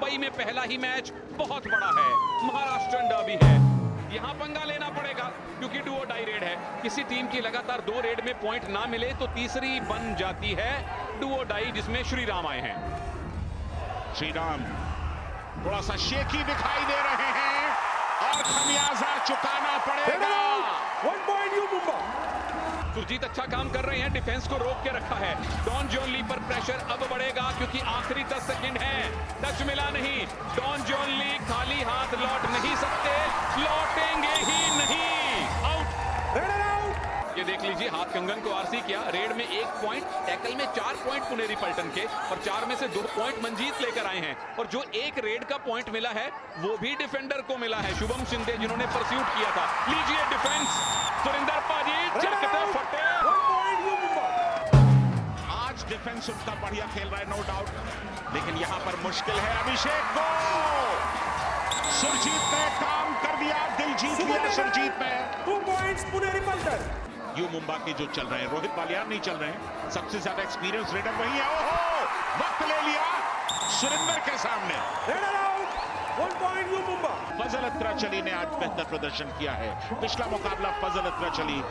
मुंबई में पहला ही मैच बहुत बड़ा है, महाराष्ट्र डर्बी है। यहां पंगा लेना पड़ेगा क्योंकि डू और डाई रेड है। किसी टीम की लगातार 2 रेड में पॉइंट ना मिले तो तीसरी बन जाती है डू और डाई, जिसमें श्रीराम आए हैं। श्रीराम थोड़ा सा शेकी दिखाई दे रहे हैं और खमियाजा चुकाना पड़ेगा। 1 पॉइंट यू मुंबा। सुरजीत अच्छा काम कर रहे हैं, डिफेंस को रोक के रखा है। डॉन जॉन ली पर प्रेशर अब बढ़ेगा क्योंकि आखिरी 10 सेकंड है। टच मिला नहीं, डॉन जॉन ली खाली हाथ लौट नहीं सकते, लौटेंगे ही नहीं। आउट, ये देख लीजिए, हाथ कंगन को आरसी किया। रेड में 1 पॉइंट, टैकल में 4 पॉइंट पुनेरी पलटन के, और 4 में से 2 पॉइंट मंजीत लेकर आए हैं। और जो एक रेड का पॉइंट मिला है वो भी डिफेंडर को मिला है, शुभम शिंदे, जिन्होंने परस्यूट किया था। लीजिए डिफेंस, सुरिंदर पाजी चकते फटे। 1 पॉइंट यू मुंबा। आज डिफेंस उनका बढ़िया खेल रहा है, नो डाउट, लेकिन यहां पर मुश्किल है। अभिषेक को सुरजीत ने काम कर दिया, दिल जीत लिया सुरजीत ने। 2 पॉइंट्स पुनेरी पलटन। यू मुंबा के जो चल रहे हैं, रोहित बालियान नहीं चल रहे हैं, सबसे ज्यादा एक्सपीरियंस रेडर वही है। ओहो, वक्त ले लिया सुरिंदर के सामने। 1 point you Mumba. Fazal Atrachali ने आज बेहतर प्रदर्शन किया है। पिछला मुकाबला फजल अत्राचली